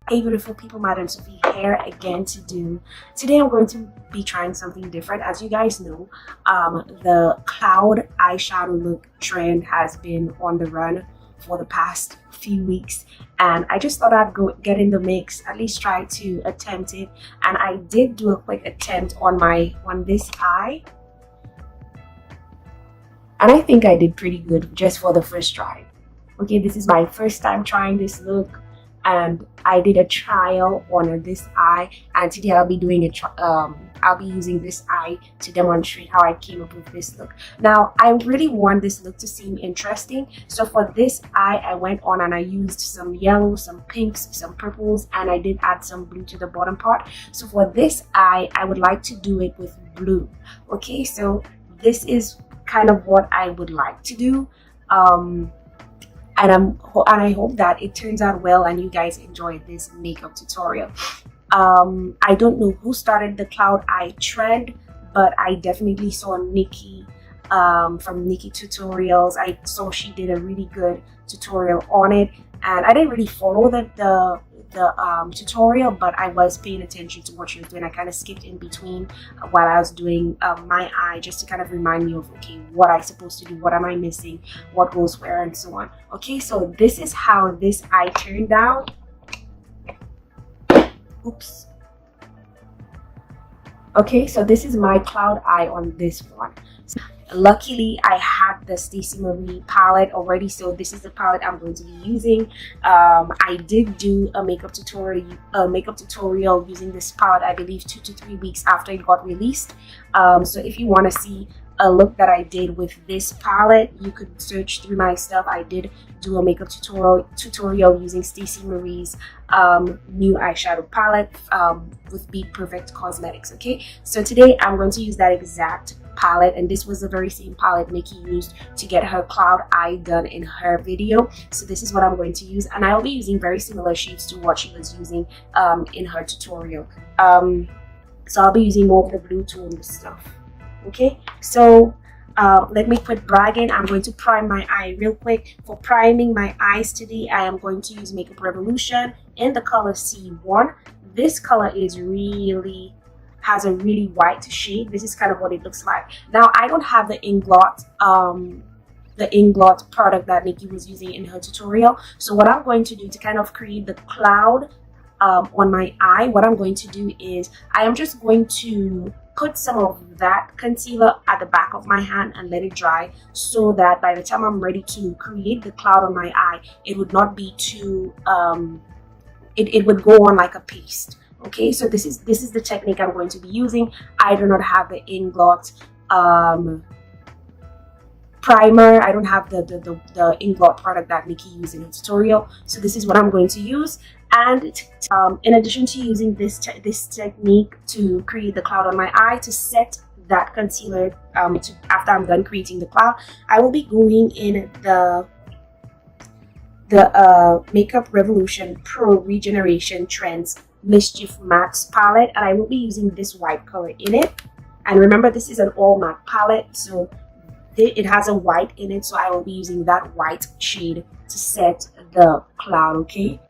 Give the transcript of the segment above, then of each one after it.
Hey beautiful people, Madam Sophie here again today I'm going to be trying something different. As you guys know, the cloud eyeshadow look trend has been on the run for the past few weeks, and I just thought I'd go get in the mix, at least try to attempt it. And I did do a quick attempt on this eye, and I think I did pretty good just for the first try. Okay, this is my first time trying this look, and I did a trial on this eye, and today I'll be doing I'll be using this eye to demonstrate how I came up with this look. Now, I really want this look to seem interesting, so for this eye I went on and I used some yellow, some pinks, some purples, and I did add some blue to the bottom part. So for this eye I would like to do it with blue. Okay, so this is kind of what I would like to do. And I hope that it turns out well and you guys enjoy this makeup tutorial. I don't know who started the cloud eye trend, but I definitely saw Nikki from Nikki Tutorials. I saw she did a really good tutorial on it, and I didn't really follow the tutorial, but I was paying attention to what she was doing. I kind of skipped in between while I was doing my eye, just to kind of remind me of, okay, what I'm supposed to do, what am I missing, what goes where, and so on. Okay, so this is how this eye turned out. Oops. Okay, so this is my cloud eye on this one. So, luckily I had the Stacey palette already, so this is the palette I'm going to be using. I did do a makeup tutorial using this palette, I believe 2 to 3 weeks after it got released. So if you want to see a look that I did with this palette, you could search through my stuff. I did do a makeup tutorial using Stacey Marie's new eyeshadow palette with BPerfect cosmetics. Okay, so today I'm going to use that exact palette, and this was the very same palette Nikki used to get her cloud eye done in her video. So this is what I'm going to use, and I'll be using very similar shades to what she was using in her tutorial. So I'll be using more of the blue tone stuff. Okay, so let me quit bragging. I'm going to prime my eye real quick. For priming my eyes today, I am going to use Makeup Revolution in the color C1. This color is has a really white shade. This is kind of what it looks like. Now, I don't have the Inglot product that Nikki was using in her tutorial. So what I'm going to do to kind of create the cloud on my eye, what I'm going to do is I am just going to put some of that concealer at the back of my hand and let it dry, so that by the time I'm ready to create the cloud on my eye, it would not be too it would go on like a paste. Okay, so this is the technique I'm going to be using. I do not have the Inglot primer. I don't have the Inglot product that Nikki used in her tutorial, so this is what I'm going to use. And in addition to using this technique to create the cloud on my eye, to set that concealer after I'm done creating the cloud, I will be going in the Makeup Revolution Pro Regeneration Trends Mischief Matte palette, and I will be using this white color in it. And remember, this is an all matte palette, so it has a white in it, so I will be using that white shade to set the cloud. Okay,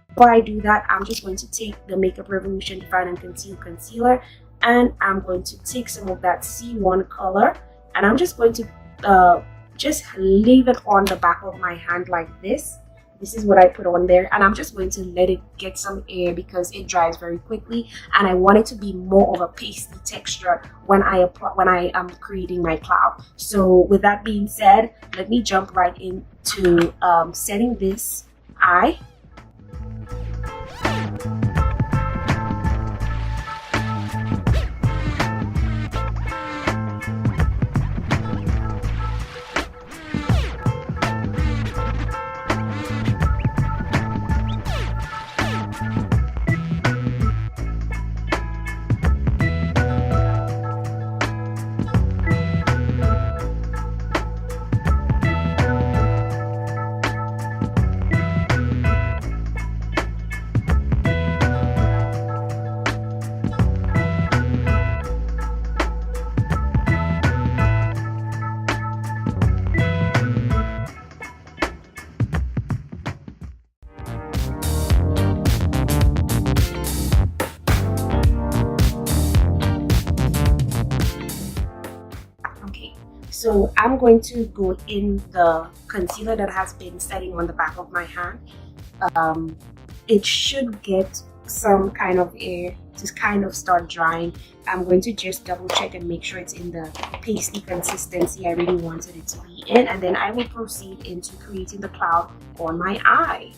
before I do that, I'm just going to take the Makeup Revolution Define and Conceal concealer, and I'm going to take some of that C1 color, and I'm just going to just leave it on the back of my hand like this. This is what I put on there, and I'm just going to let it get some air because it dries very quickly, and I want it to be more of a pasty texture when I am creating my cloud. So with that being said, let me jump right into setting this eye. So I'm going to go in the concealer that has been setting on the back of my hand. It should get some kind of air to kind of start drying. I'm going to just double check and make sure it's in the pasty consistency I really wanted it to be in, and then I will proceed into creating the cloud on my eye.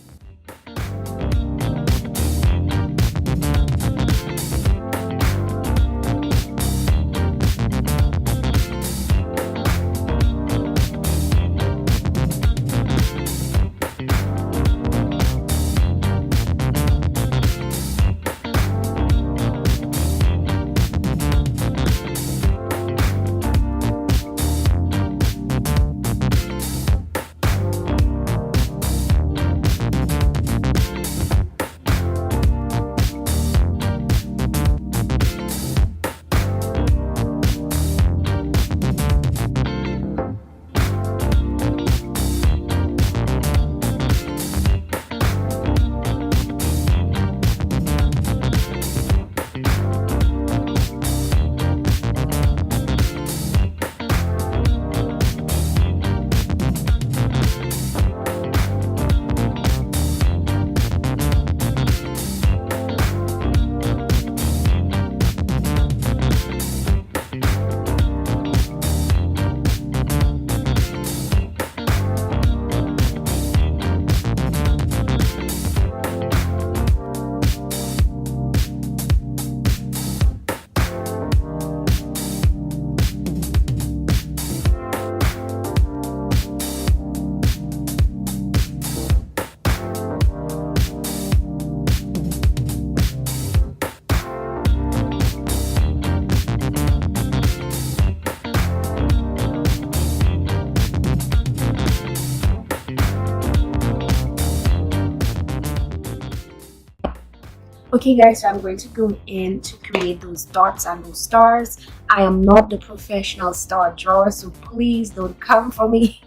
Okay guys, so I'm going to go in to create those dots and those stars. I am not the professional star drawer, so please don't come for me.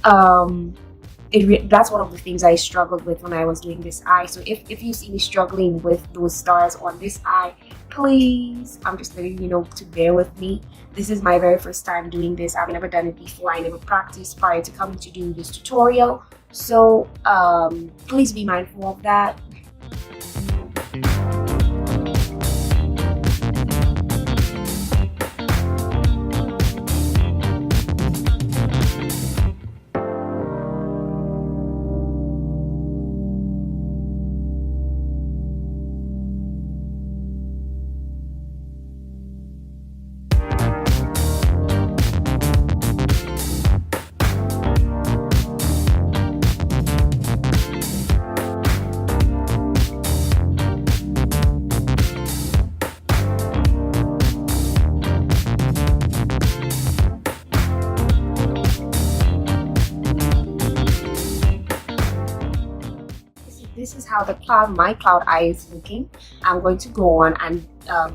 That's one of the things I struggled with when I was doing this eye. So if you see me struggling with those stars on this eye, please, I'm just letting you know to bear with me. This is my very first time doing this. I've never done it before. I never practiced prior to coming to do this tutorial. So please be mindful of that. This is how my cloud eye is looking. I'm going to go on and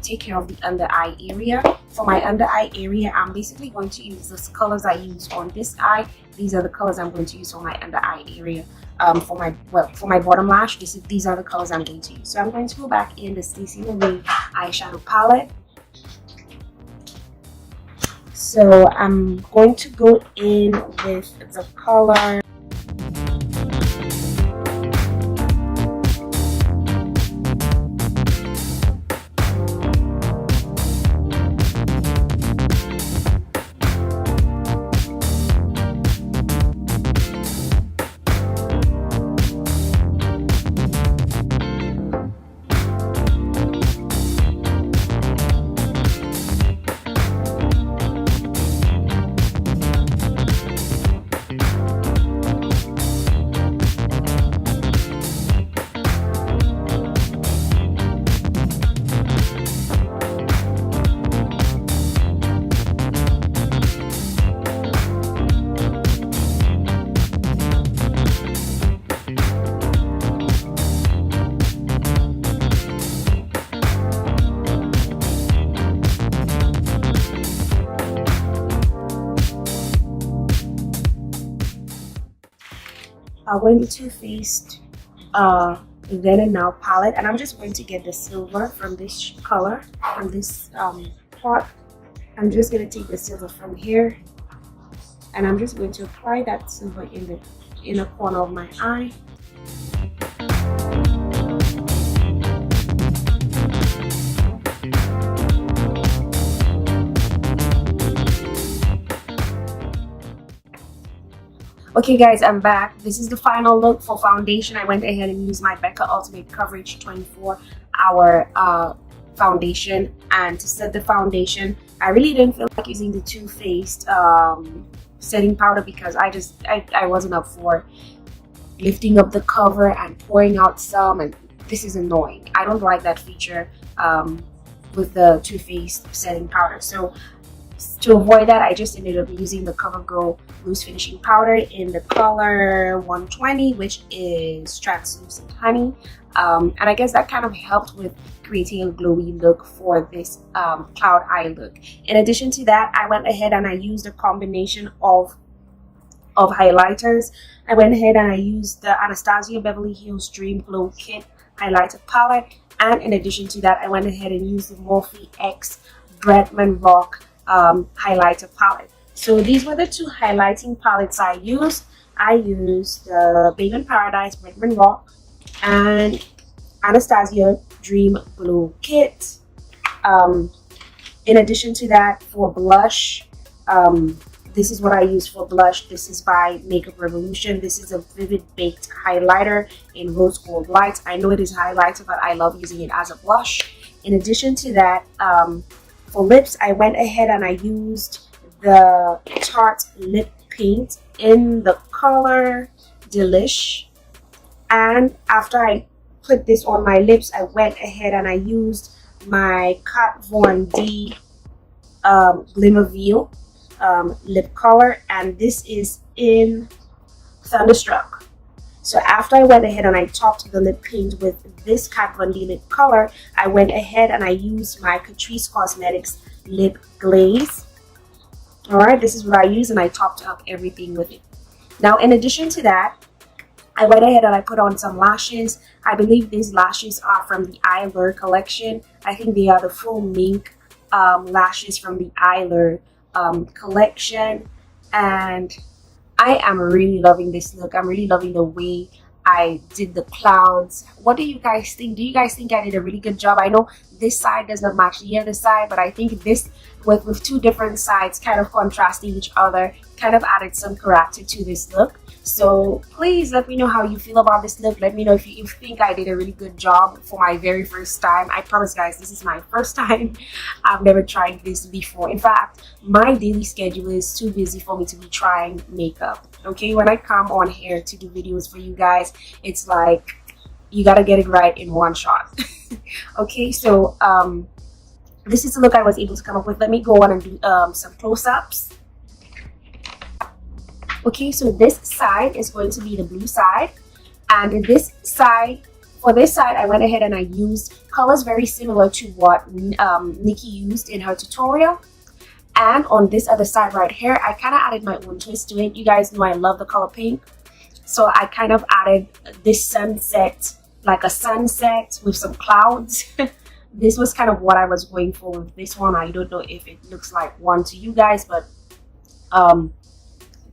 take care of the under eye area. For my under eye area, I'm basically going to use the colors I use on this eye. These are the colors I'm going to use on my under eye area. For my bottom lash, these are the colors I'm going to use. So I'm going to go back in the Stacey eyeshadow palette. So I'm going to go in with the color I went to Too Faced Then and Now palette, and I'm just going to get the silver from this color, from this pot, I'm just going to take the silver from here, and I'm just going to apply that silver in the inner corner of my eye. Okay guys, I'm back. This is the final look for foundation. I went ahead and used my Becca Ultimate Coverage 24-hour foundation, and to set the foundation, I really didn't feel like using the Too Faced setting powder because I wasn't up for lifting up the cover and pouring out some, and this is annoying. I don't like that feature with the Too Faced setting powder. So to avoid that, I just ended up using the Covergirl Loose Finishing Powder in the color 120, which is Translucent Honey. And I guess that kind of helped with creating a glowy look for this cloud eye look. In addition to that, I went ahead and I used a combination of highlighters. I went ahead and I used the Anastasia Beverly Hills Dream Glow Kit highlighter palette. And in addition to that, I went ahead and used the Morphe X Bretman Rock highlighter palette. So these were the two highlighting palettes I used. I used the Babe in Paradise Bretman Rock and Anastasia Dream Glow Kit. In addition to that, for blush, this is what I use for blush. This is by Makeup Revolution. This is a Vivid Baked highlighter in Rose Gold Light. I know it is highlighter, but I love using it as a blush. In addition to that, for lips, I went ahead and I used the Tarte lip paint in the color Delish. And after I put this on my lips, I went ahead and I used my Kat Von D Glimmer Veil lip color, and this is in Thunderstruck. So after I went ahead and I topped the lip paint with this Kat Von D lip color, I went ahead and I used my Catrice Cosmetics lip glaze. Alright, this is what I use, and I topped up everything with it. Now, in addition to that, I went ahead and I put on some lashes. I believe these lashes are from the EYELINER collection. I think they are the full mink lashes from the EYELINER collection, and I am really loving this look. I'm really loving the way I did the clouds. What do you guys think? Do you guys think I did a really good job? I know this side does not match the other side, but I think this with two different sides kind of contrasting each other kind of added some character to this look. So please let me know how you feel about this look. Let me know if you think I did a really good job for my very first time. I promise guys, this is my first time. I've never tried this before. In fact, my daily schedule is too busy for me to be trying makeup. Okay, when I come on here to do videos for you guys, it's like you gotta get it right in one shot. Okay, so this is the look I was able to come up with. Let me go on and do some close-ups. Okay, so this side is going to be the blue side, and this side, for this side, I went ahead and I used colors very similar to what Nikki used in her tutorial. And on this other side right here, I kind of added my own twist to it. You guys know I love the color pink, so I kind of added this sunset, like a sunset with some clouds. This was kind of what I was going for with this one. I don't know if it looks like one to you guys, but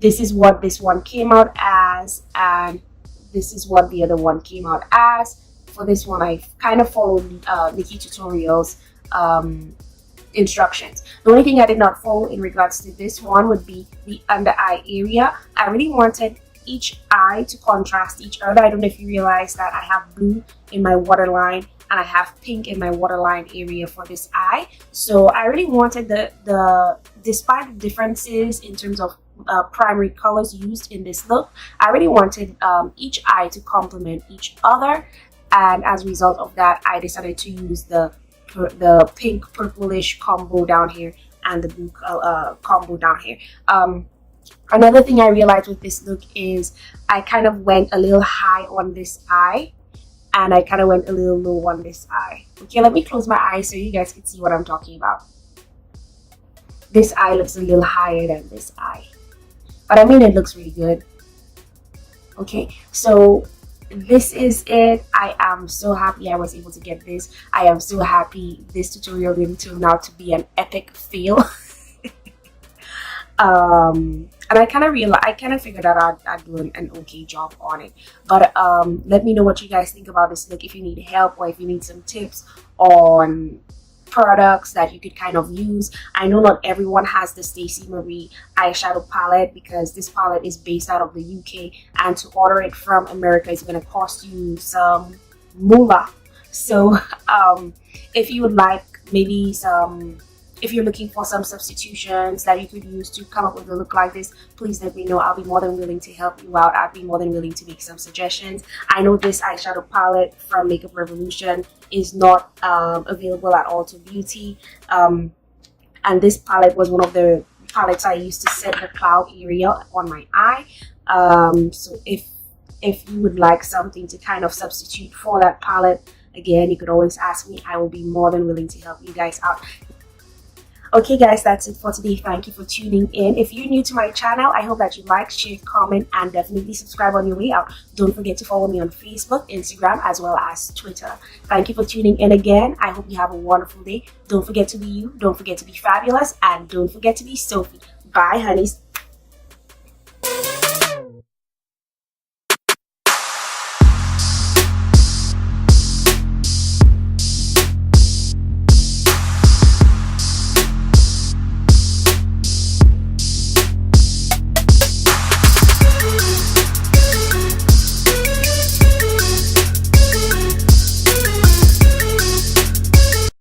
this is what this one came out as, and this is what the other one came out as. For this one, I kind of followed Nikki Tutorials instructions. The only thing I did not follow in regards to this one would be the under eye area. I really wanted each eye to contrast each other. I don't know if you realize that I have blue in my waterline and I have pink in my waterline area for this eye. So I really wanted despite the differences in terms of primary colors used in this look, I really wanted each eye to complement each other, and as a result of that, I decided to use the pink purplish combo down here and the blue combo down here. Another thing I realized with this look is I kind of went a little high on this eye, and I kind of went a little low on this eye. Okay, let me close my eyes so you guys can see what I'm talking about. This eye looks a little higher than this eye, but I mean, it looks really good. Okay, so this is it. I am so happy I was able to get this. I am so happy this tutorial didn't turn out to be an epic fail. And I kind of figured that I'd do an okay job on it. But let me know what you guys think about this look, if you need help or if you need some tips on products that you could kind of use. I know not everyone has the Stacey Marie eyeshadow palette, because this palette is based out of the UK, and to order it from America is going to cost you some moolah. So if you would like maybe if you're looking for some substitutions that you could use to come up with a look like this, please let me know. I'll be more than willing to help you out. I'd be more than willing to make some suggestions. I know this eyeshadow palette from Makeup Revolution is not available at all to beauty, and this palette was one of the palettes I used to set the cloud area on my eye. So if you would like something to kind of substitute for that palette, again, you could always ask me. I will be more than willing to help you guys out. Okay guys, that's it for today. Thank you for tuning in. If you're new to my channel, I hope that you like, share, comment, and definitely subscribe on your way out. Don't forget to follow me on Facebook, Instagram, as well as Twitter. Thank you for tuning in again. I hope you have a wonderful day. Don't forget to be you, don't forget to be fabulous, and don't forget to be Sophie. Bye honeys.